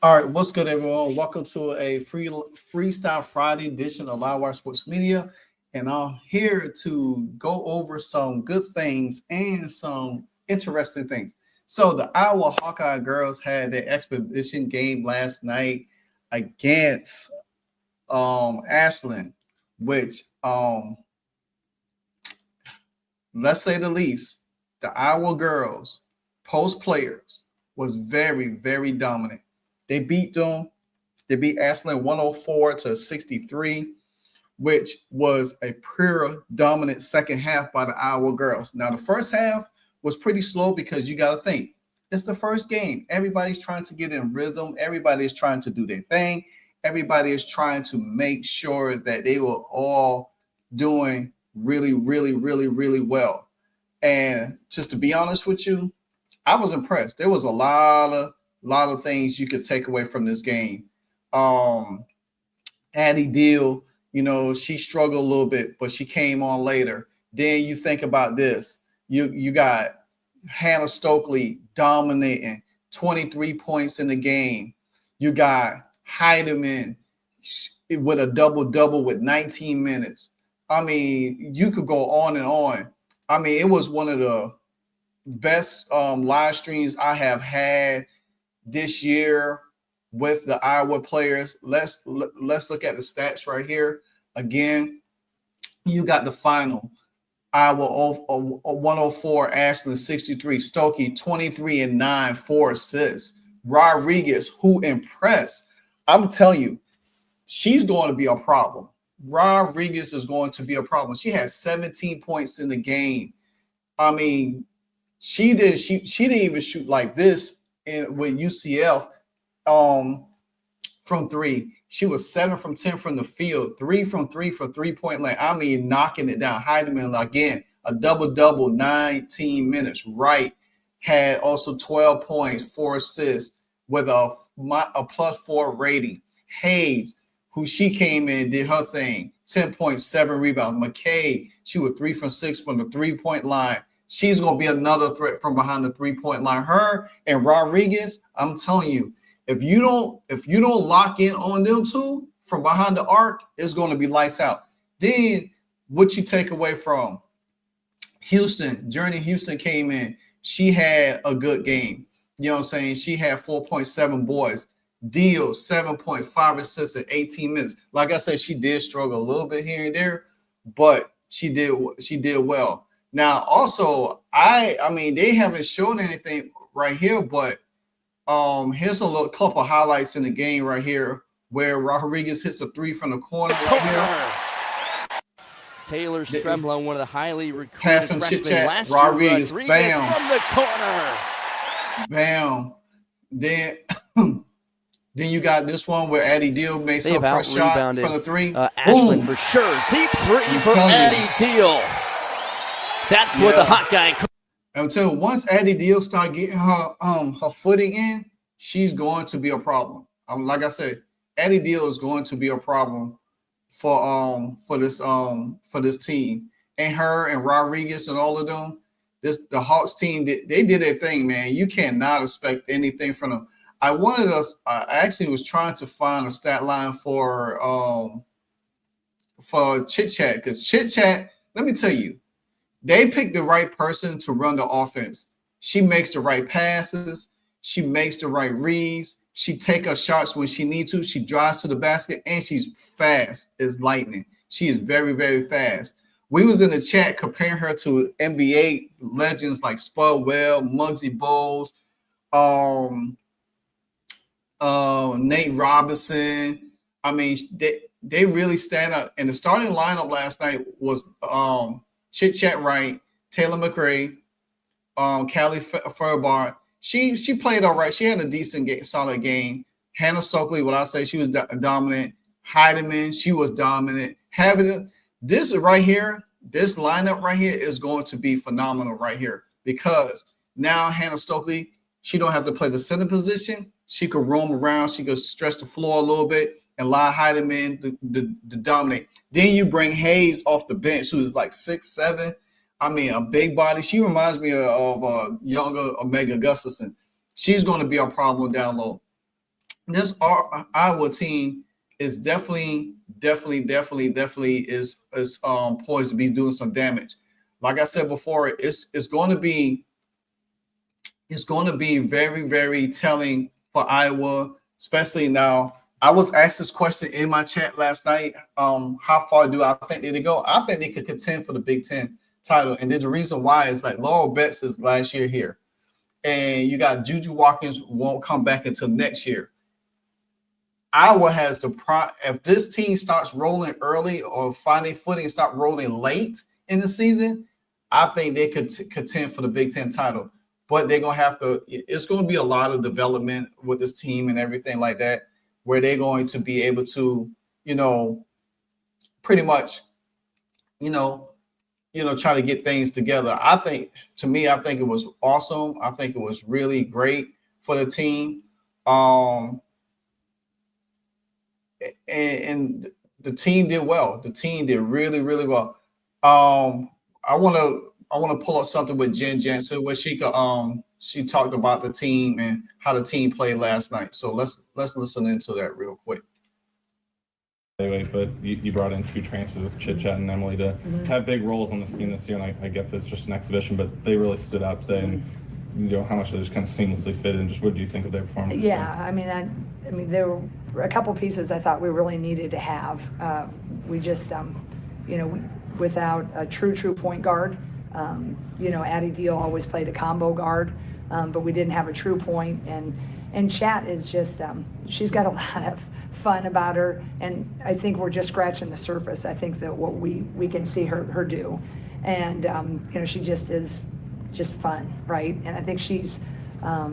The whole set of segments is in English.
All right, what's good, everyone? Welcome to a Freestyle Friday edition of Livewire Sports Media, and I'm here to go over some good things and some interesting things. So, the Iowa Hawkeye girls had their exhibition game last night against Ashland, which let's say the least, the Iowa girls, post players, was very, very dominant. They beat them. They beat Ashland 104 to 63, which was a pure dominant second half by the Iowa girls. Now, the first half was pretty slow because you got to think it's the first game. Everybody's trying to get in rhythm. Everybody is trying to do their thing. Everybody is trying to make sure that they were all doing really, really, really, really well. And just to be honest with you, I was impressed. There was a lot of things you could take away from this game. Um, Addie Deal, she struggled a little bit, but she came on later. Then you think about this. You got Hannah Stokely dominating 23 points in the game. You got Heiden with a double-double with 19 minutes. I mean, you could go on and on. I mean, it was one of the best live streams I have had this year with the Iowa players. Let's look at the stats right here. Again, you got the final. Iowa 104, Ashland 63, Stuelke 23 and 9, 4 assists. Rodriguez, who impressed. I'm telling you, she's going to be a problem. Rodriguez is going to be a problem. She had 17 points in the game. I mean, she didn't even shoot like this with UCF from three. She was 7 from 10 from the field, 3 from 3 for 3-point line. I mean, knocking it down. Heidemann, again, a double-double, 19 minutes. Wright had also 12 points, 4 assists with a +4 rating. Hayes, who she came in, did her thing, 10.7 rebounds. McKay, she was 3 from 6 from the 3-point line. She's going to be another threat from behind the 3-point line. Her and Rodriguez, I'm telling you, if you don't lock in on them two from behind the arc, it's going to be lights out. Then what you take away from Houston, Journey Houston came in. She had a good game. You know what I'm saying? She had 4.7 boards. Deal 7.5 assists in 18 minutes. Like I said, she did struggle a little bit here and there, but she did well. Now, also, I mean, they haven't shown anything right here, but here's a little couple of highlights in the game right here where Rodriguez hits a 3 from the corner right here. Taylor Stremlow, one of the highly recruited freshmen last year. Rodriguez, bam, from the corner, bam. Then you got this one where Addie Deal makes her first shot from the 3. Ashland for sure. Deep 3 from Addie Deal. That's what the Hawkeye. Until once Addie Deal start getting her footing in, she's going to be a problem. Like I said, Addie Deal is going to be a problem for this team. And her and Rodriguez and all of them, the Hawks team, they did their thing, man. You cannot expect anything from them. I actually was trying to find a stat line for Chit Chat, because Chit Chat, let me tell you, they picked the right person to run the offense. She makes the right passes. She makes the right reads. She takes her shots when she needs to. She drives to the basket, and she's fast as lightning. She is very, very fast. We was in the chat comparing her to NBA legends like Spud Webb, Muggsy Bogues, Nate Robinson. I mean, they really stand out. And the starting lineup last night was Chit Chat Wright, Taylor McRae, Callie Furbar. She played all right. She had a decent solid game. Hannah Stokely, what I say, she was dominant. Heidemann, she was dominant. This right here, this lineup right here is going to be phenomenal right here, because now Hannah Stokely, she don't have to play the center position. She could roam around. She could stretch the floor a little bit and allow Heidemann to dominate. Then you bring Hayes off the bench, who is like 6'7". I mean, a big body. She reminds me of younger Omega Gustafson. She's going to be a problem down low. this Iowa team is definitely is poised to be doing some damage. Like I said before, it's going to be very, very telling for Iowa, especially now. I was asked this question in my chat last night. How far do I think they go? I think they could contend for the Big Ten title, and there's a reason why. It's like Laurel Betts is last year here, and you got Juju Watkins won't come back until next year. Iowa has the if this team starts rolling early or finding footing and start rolling late in the season, I think they could contend for the Big Ten title. But they're gonna have to. It's going to be a lot of development with this team and everything like that, where they're going to be able to, pretty much, try to get things together. I think it was awesome. I think it was really great for the team. And the team did well. The team did really, really well. I want to pull up something with Jen Jensen where she talked about the team and how the team played last night. So let's listen into that real quick. But you brought in 2 transfers with Chit Chat and Emily to have big roles on this team this year, and I get this just an exhibition, but they really stood out today. And how much they just kind of seamlessly fit in. Just what do you think of their performance? Yeah, I mean, there were a couple pieces I thought we really needed to have. We just, without a true point guard, Addie Deal always played a combo guard, but we didn't have a true point. And Chat is just, she's got a lot of fun about her, and I think we're just scratching the surface. I think that what we can see her do, and she just is just fun, right? And I think she's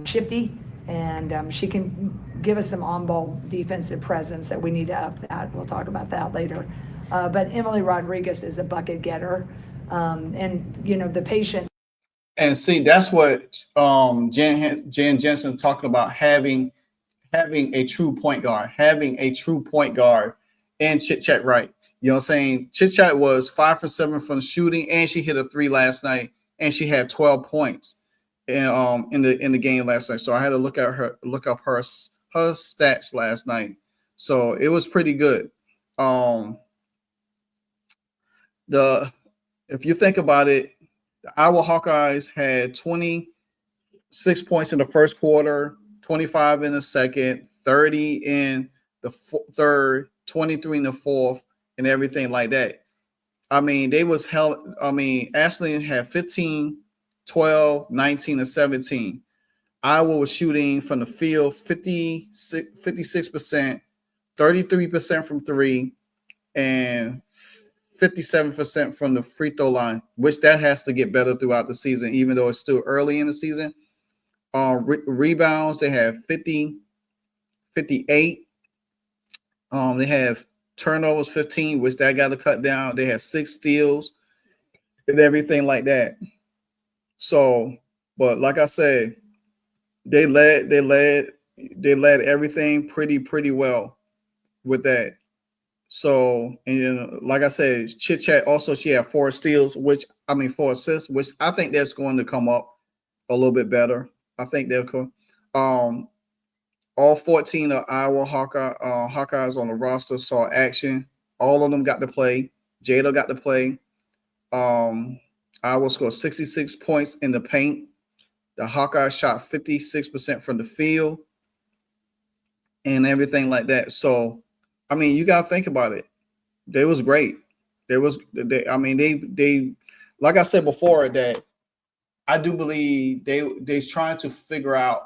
shifty, and she can give us some on-ball defensive presence that we need to up that. We'll talk about that later. But Emily Rodriguez is a bucket getter, and the patient. And see, that's what Jen Jensen talking about, having a true point guard, and Chit Chat right. You know what I'm saying? Chit Chat was 5 for 7 from shooting, and she hit a 3 last night, and she had 12 points in the game last night. So I had to look up her stats last night. So it was pretty good. If you think about it, the Iowa Hawkeyes had 26 points in the first quarter, 25 in the second, 30 in the third, 23 in the fourth, and everything like that. I mean, Ashland had 15, 12, 19, and 17. Iowa was shooting from the field 56%, 33% from 3, and 57% from the free throw line, which that has to get better throughout the season, even though it's still early in the season. Rebounds, they have 50, 58. They have turnovers 15, which that got to cut down. They had 6 steals and everything like that. So, but like I said, they led everything pretty well with that. So, and like I said, Chit Chat also, she had 4 steals, 4 assists, which I think that's going to come up a little bit better. I think they'll come. All 14 of Iowa Hawkeyes on the roster saw action. All of them got to play. Jada got to play. Iowa scored 66 points in the paint. The Hawkeyes shot 56% from the field and everything like that. So, I mean, you got to think about it. They was great. They like I said before, that I do believe they're trying to figure out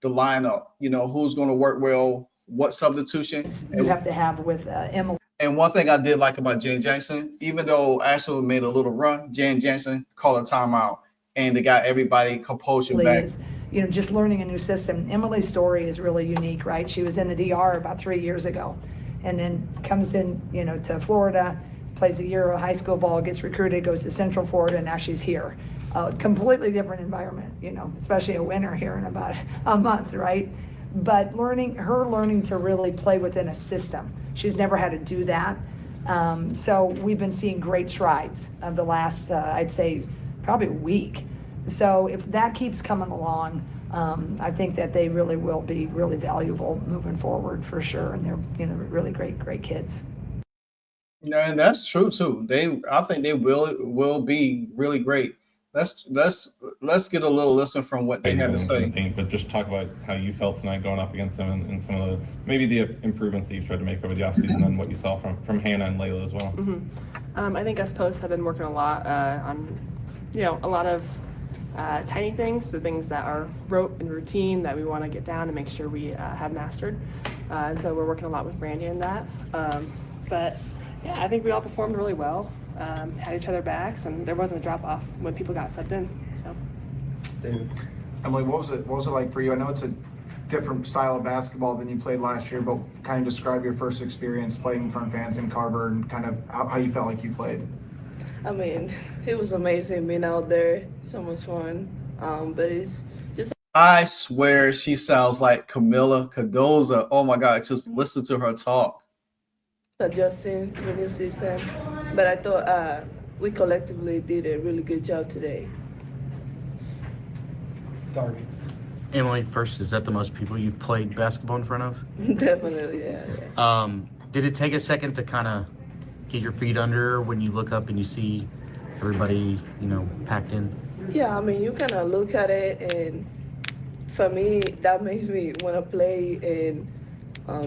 the lineup, who's going to work well, what substitution you have to have with Emily. And one thing I did like about Jen Jensen, even though Ashland made a little run, Jen Jensen called a timeout, and they got everybody composure back. Just learning a new system. Emily's story is really unique, right? She was in the DR about 3 years ago, and then comes in, to Florida, plays a year of high school ball, gets recruited, goes to Central Florida, and now she's here. Completely different environment, especially a winter here in about a month, right? But learning to really play within a system. She's never had to do that. So we've been seeing great strides of the last, I'd say, probably a week. So if that keeps coming along, I think that they really will be really valuable moving forward for sure. And they're, really great kids. Yeah, and that's true too. I think they will be really great. Let's get a little listen from what they had to say. But just talk about how you felt tonight going up against them and some of the maybe the improvements that you've tried to make over the offseason and what you saw from Hannah and Layla as well. I think us posts have been working a lot on, a lot of tiny things, the things that are rote and routine that we want to get down and make sure we have mastered. And so we're working a lot with Brandy in that. But yeah, I think we all performed really well. Had each other backs, and there wasn't a drop off when people got subbed in. So, David, Emily, what was it like for you? I know it's a different style of basketball than you played last year, but kind of describe your first experience playing in front of fans in Carver and kind of how you felt like you played. I mean, it was amazing being out there. So much fun. But it's just. I swear she sounds like Camila Cardoza. Oh my God, just listen to her talk. Adjusting to the new system. But I thought we collectively did a really good job today. Darby. Emily, first, is that the most people you've played basketball in front of? Definitely, yeah. Did it take a second to kind of get your feet under when you look up and you see everybody, packed in? Yeah, I mean, you kind of look at it, and for me, that makes me want to play and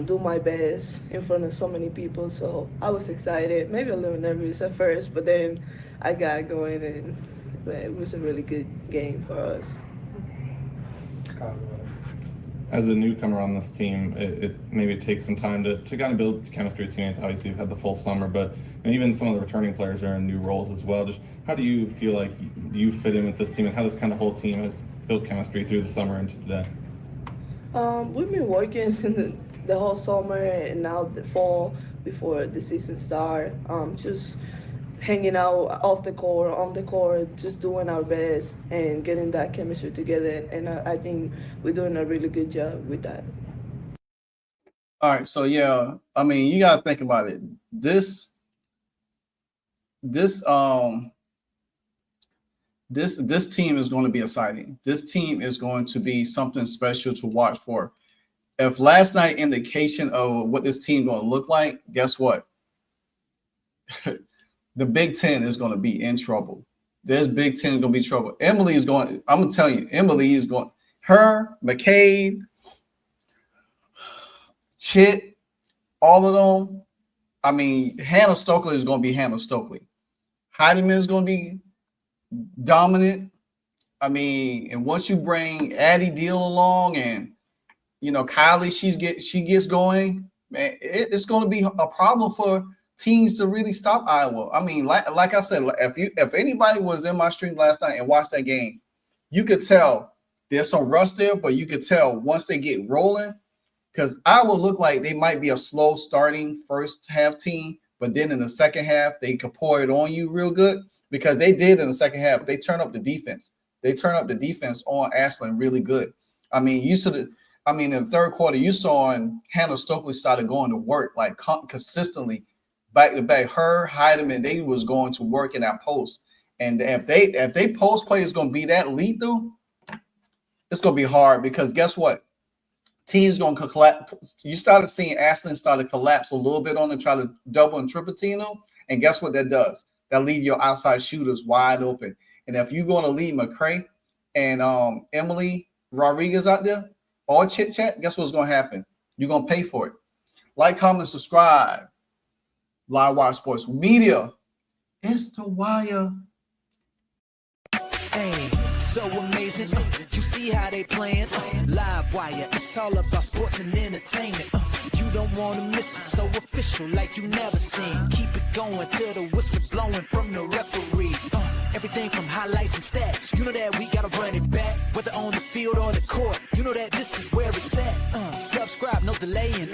do my best in front of so many people. So I was excited, maybe a little nervous at first, but then I got going, but it was a really good game for us. As a newcomer on this team, it maybe takes some time to kind of build chemistry with teammates. Obviously, you've had the full summer, but even some of the returning players are in new roles as well. Just how do you feel like you fit in with this team, and how this kind of whole team has built chemistry through the summer into today? We've been working the whole summer and now the fall before the season start. Just hanging out off the court, on the court, just doing our best and getting that chemistry together. And I think we're doing a really good job with that. All right, so yeah, I mean, you gotta think about it. This team is going to be exciting. This team is going to be something special to watch for. If last night indication of what this team going to look like, guess what? The Big Ten is going to be in trouble. This Big Ten is going to be trouble. Emily is going, I'm going to tell you, Emily is going, her, McCade, Chit, all of them. I mean, Hannah Stokely is going to be Hannah Stokely. Heiden is going to be dominant. I mean, and once you bring Addie Deal along and, Kylie, she gets going, man, it's going to be a problem for teams to really stop Iowa. I mean, like I said, if anybody was in my stream last night and watched that game, you could tell there's some rust there, but you could tell once they get rolling, because Iowa look like they might be a slow starting first half team, but then in the second half, they could pour it on you real good, because they did in the second half. They turn up the defense. They turn up the defense on Ashland really good. I mean, in the third quarter, you saw Hannah Stokely started going to work like consistently, back to back. Her, Heiden, they was going to work in that post. And if they post play is going to be that lethal, it's going to be hard, because guess what? Teams going to collapse. You started seeing Ashland start to collapse a little bit on and try to double and triple team them. And guess what that does? That leave your outside shooters wide open. And if you're going to leave McCray and Emily Rodriguez out there, all chit chat, guess what's going to happen? You're going to pay for it. Like, comment, subscribe. Live Wire Sports Media. It's the wire. Hey, so amazing. You see how they playing? Live Wire. It's all about sports and entertainment. You don't want to miss it. So official, like you never seen. Keep it going till the whistle blowing from the referee. Everything from highlights and stats. You know that we gotta run it back, whether on the field or the court. You know that this is where it's at. Subscribe, no delaying.